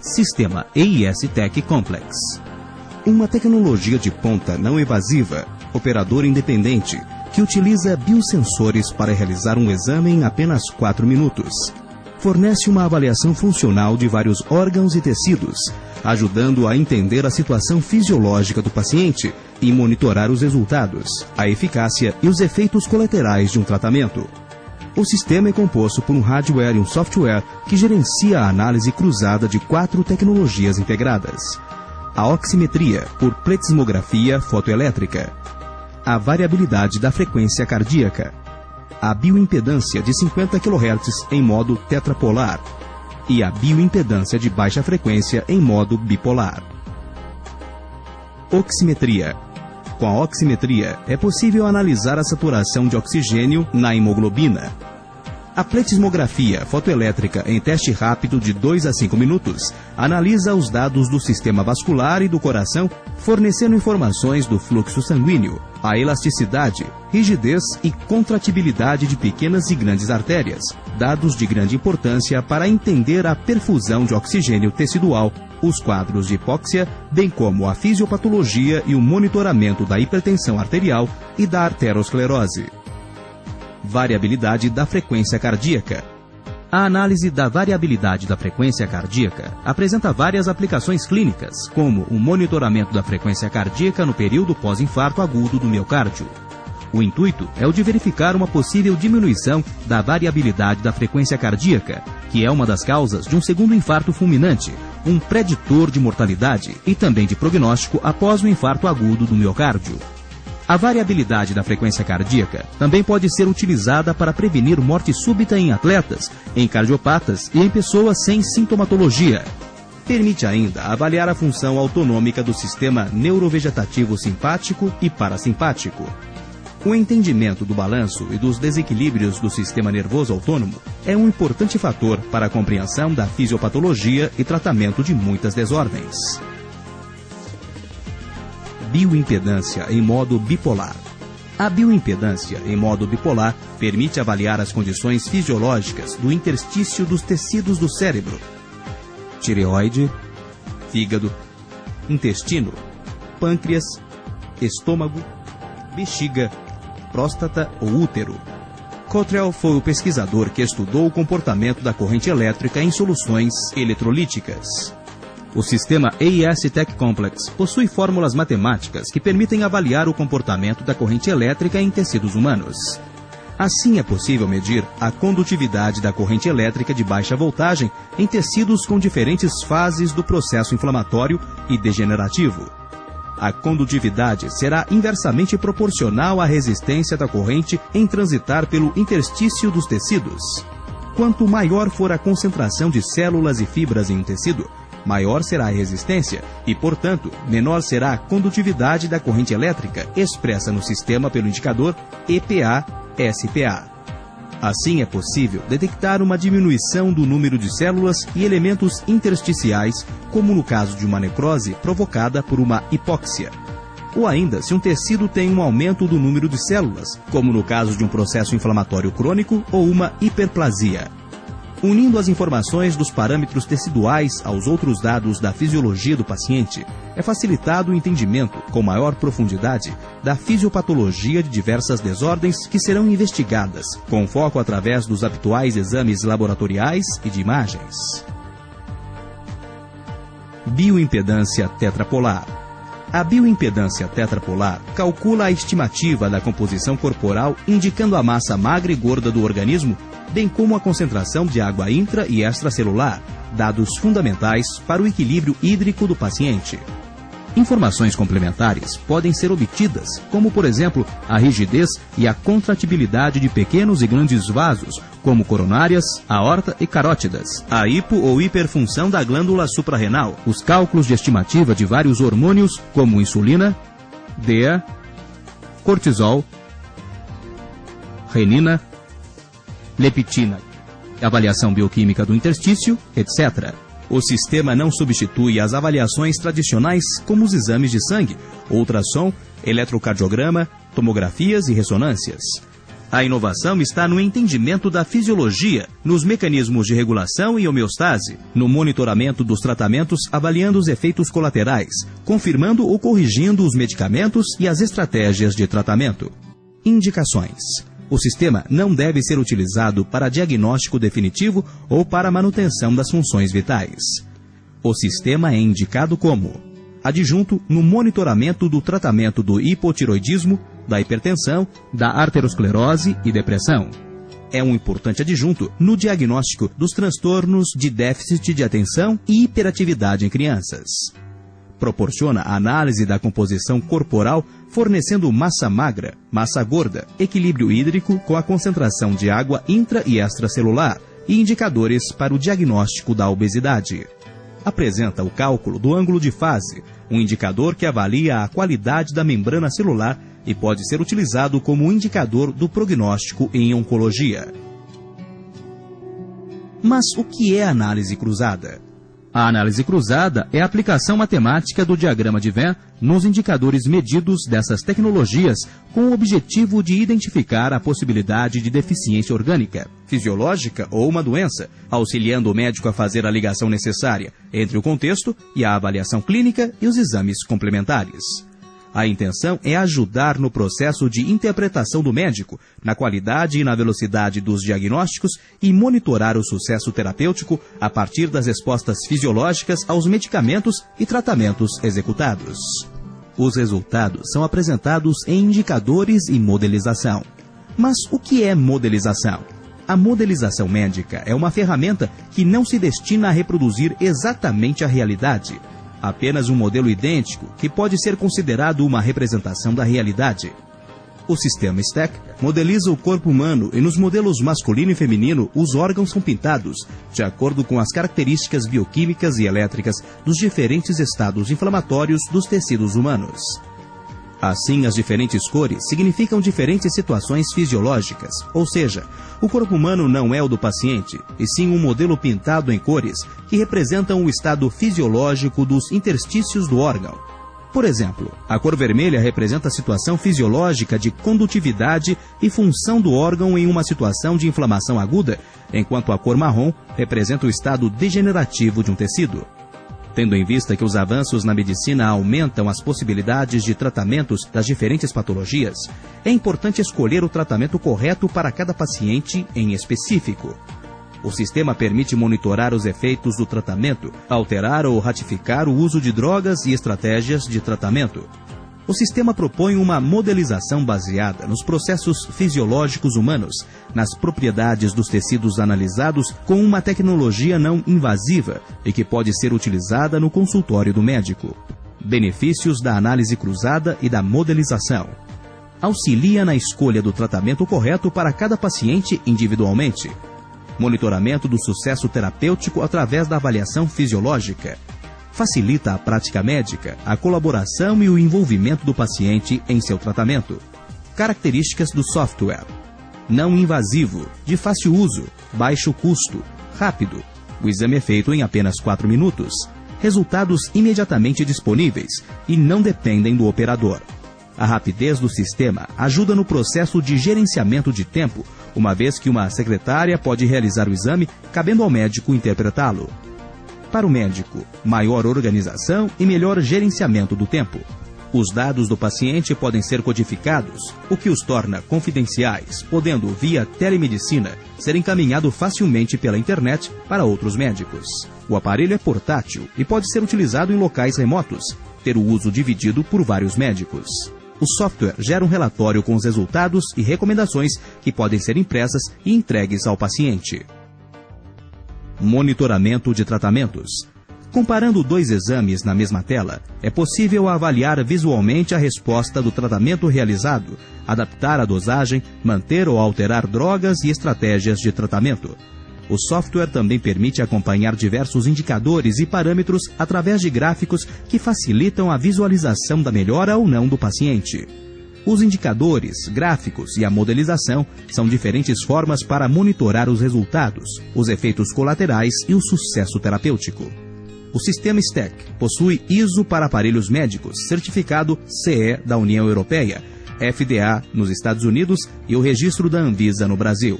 Sistema AES Tech Complex. Uma tecnologia de ponta não invasiva, operador independente, que utiliza biosensores para realizar um exame em apenas 4 minutos. Fornece uma avaliação funcional de vários órgãos e tecidos, ajudando a entender a situação fisiológica do paciente e monitorar os resultados, a eficácia e os efeitos colaterais de um tratamento. O sistema é composto por um hardware e um software que gerencia a análise cruzada de 4 tecnologias integradas. A oximetria, por pletismografia fotoelétrica. A variabilidade da frequência cardíaca. A bioimpedância de 50 kHz em modo tetrapolar. E a bioimpedância de baixa frequência em modo bipolar. Oximetria. Com a oximetria, é possível analisar a saturação de oxigênio na hemoglobina. A pletismografia fotoelétrica em teste rápido de 2 a 5 minutos analisa os dados do sistema vascular e do coração, fornecendo informações do fluxo sanguíneo, a elasticidade, rigidez e contratibilidade de pequenas e grandes artérias, dados de grande importância para entender a perfusão de oxigênio tecidual, os quadros de hipóxia, bem como a fisiopatologia e o monitoramento da hipertensão arterial e da arteriosclerose. Variabilidade da frequência cardíaca. A análise da variabilidade da frequência cardíaca apresenta várias aplicações clínicas, como o monitoramento da frequência cardíaca no período pós-infarto agudo do miocárdio. O intuito é o de verificar uma possível diminuição da variabilidade da frequência cardíaca, que é uma das causas de um segundo infarto fulminante, um preditor de mortalidade e também de prognóstico após o infarto agudo do miocárdio. A variabilidade da frequência cardíaca também pode ser utilizada para prevenir morte súbita em atletas, em cardiopatas e em pessoas sem sintomatologia. Permite ainda avaliar a função autonômica do sistema neurovegetativo simpático e parasimpático. O entendimento do balanço e dos desequilíbrios do sistema nervoso autônomo é um importante fator para a compreensão da fisiopatologia e tratamento de muitas desordens. Bioimpedância em modo bipolar. A bioimpedância em modo bipolar permite avaliar as condições fisiológicas do interstício dos tecidos do cérebro: tireoide, fígado, intestino, pâncreas, estômago, bexiga, próstata ou útero. Cottrell foi o pesquisador que estudou o comportamento da corrente elétrica em soluções eletrolíticas. O sistema AES Tech Complex possui fórmulas matemáticas que permitem avaliar o comportamento da corrente elétrica em tecidos humanos. Assim é possível medir a condutividade da corrente elétrica de baixa voltagem em tecidos com diferentes fases do processo inflamatório e degenerativo. A condutividade será inversamente proporcional à resistência da corrente em transitar pelo interstício dos tecidos. Quanto maior for a concentração de células e fibras em um tecido, maior será a resistência e, portanto, menor será a condutividade da corrente elétrica, expressa no sistema pelo indicador EPA-SPA. Assim é possível detectar uma diminuição do número de células e elementos intersticiais, como no caso de uma necrose provocada por uma hipóxia. Ou ainda se um tecido tem um aumento do número de células, como no caso de um processo inflamatório crônico ou uma hiperplasia. Unindo as informações dos parâmetros teciduais aos outros dados da fisiologia do paciente, é facilitado o entendimento, com maior profundidade, da fisiopatologia de diversas desordens que serão investigadas, com foco através dos habituais exames laboratoriais e de imagens. Bioimpedância tetrapolar. A bioimpedância tetrapolar calcula a estimativa da composição corporal, indicando a massa magra e gorda do organismo, bem como a concentração de água intra- e extracelular, dados fundamentais para o equilíbrio hídrico do paciente. Informações complementares podem ser obtidas, como por exemplo, a rigidez e a contratibilidade de pequenos e grandes vasos, como coronárias, aorta e carótidas, a hipo ou hiperfunção da glândula suprarrenal, os cálculos de estimativa de vários hormônios, como insulina, DEA, cortisol, renina, leptina, avaliação bioquímica do interstício, etc. O sistema não substitui as avaliações tradicionais como os exames de sangue, ultrassom, eletrocardiograma, tomografias e ressonâncias. A inovação está no entendimento da fisiologia, nos mecanismos de regulação e homeostase, no monitoramento dos tratamentos, avaliando os efeitos colaterais, confirmando ou corrigindo os medicamentos e as estratégias de tratamento. Indicações. O sistema não deve ser utilizado para diagnóstico definitivo ou para manutenção das funções vitais. O sistema é indicado como adjunto no monitoramento do tratamento do hipotiroidismo, da hipertensão, da arteriosclerose e depressão. É um importante adjunto no diagnóstico dos transtornos de déficit de atenção e hiperatividade em crianças. Proporciona análise da composição corporal, fornecendo massa magra, massa gorda, equilíbrio hídrico com a concentração de água intra- e extracelular e indicadores para o diagnóstico da obesidade. Apresenta o cálculo do ângulo de fase, um indicador que avalia a qualidade da membrana celular e pode ser utilizado como indicador do prognóstico em oncologia. Mas o que é análise cruzada? A análise cruzada é a aplicação matemática do diagrama de Venn nos indicadores medidos dessas tecnologias com o objetivo de identificar a possibilidade de deficiência orgânica, fisiológica ou uma doença, auxiliando o médico a fazer a ligação necessária entre o contexto e a avaliação clínica e os exames complementares. A intenção é ajudar no processo de interpretação do médico, na qualidade e na velocidade dos diagnósticos e monitorar o sucesso terapêutico a partir das respostas fisiológicas aos medicamentos e tratamentos executados. Os resultados são apresentados em indicadores e modelização. Mas o que é modelização? A modelização médica é uma ferramenta que não se destina a reproduzir exatamente a realidade, apenas um modelo idêntico que pode ser considerado uma representação da realidade. O sistema STEC modeliza o corpo humano e nos modelos masculino e feminino os órgãos são pintados de acordo com as características bioquímicas e elétricas dos diferentes estados inflamatórios dos tecidos humanos. Assim, as diferentes cores significam diferentes situações fisiológicas, ou seja, o corpo humano não é o do paciente, e sim um modelo pintado em cores que representam o estado fisiológico dos interstícios do órgão. Por exemplo, a cor vermelha representa a situação fisiológica de condutividade e função do órgão em uma situação de inflamação aguda, enquanto a cor marrom representa o estado degenerativo de um tecido. Tendo em vista que os avanços na medicina aumentam as possibilidades de tratamentos das diferentes patologias, é importante escolher o tratamento correto para cada paciente em específico. O sistema permite monitorar os efeitos do tratamento, alterar ou ratificar o uso de drogas e estratégias de tratamento. O sistema propõe uma modelização baseada nos processos fisiológicos humanos, nas propriedades dos tecidos analisados com uma tecnologia não invasiva e que pode ser utilizada no consultório do médico. Benefícios da análise cruzada e da modelização. Auxilia na escolha do tratamento correto para cada paciente individualmente. Monitoramento do sucesso terapêutico através da avaliação fisiológica. Facilita a prática médica, a colaboração e o envolvimento do paciente em seu tratamento. Características do software. Não invasivo, de fácil uso, baixo custo, rápido. O exame é feito em apenas 4 minutos. Resultados imediatamente disponíveis e não dependem do operador. A rapidez do sistema ajuda no processo de gerenciamento de tempo, uma vez que uma secretária pode realizar o exame, cabendo ao médico interpretá-lo. Para o médico, maior organização e melhor gerenciamento do tempo. Os dados do paciente podem ser codificados, o que os torna confidenciais, podendo, via telemedicina, ser encaminhado facilmente pela internet para outros médicos. O aparelho é portátil e pode ser utilizado em locais remotos, ter o uso dividido por vários médicos. O software gera um relatório com os resultados e recomendações que podem ser impressas e entregues ao paciente. Monitoramento de tratamentos. Comparando 2 exames na mesma tela, é possível avaliar visualmente a resposta do tratamento realizado, adaptar a dosagem, manter ou alterar drogas e estratégias de tratamento. O software também permite acompanhar diversos indicadores e parâmetros através de gráficos que facilitam a visualização da melhora ou não do paciente. Os indicadores, gráficos e a modelização são diferentes formas para monitorar os resultados, os efeitos colaterais e o sucesso terapêutico. O sistema STEC possui ISO para aparelhos médicos, certificado CE da União Europeia, FDA nos Estados Unidos e o registro da Anvisa no Brasil.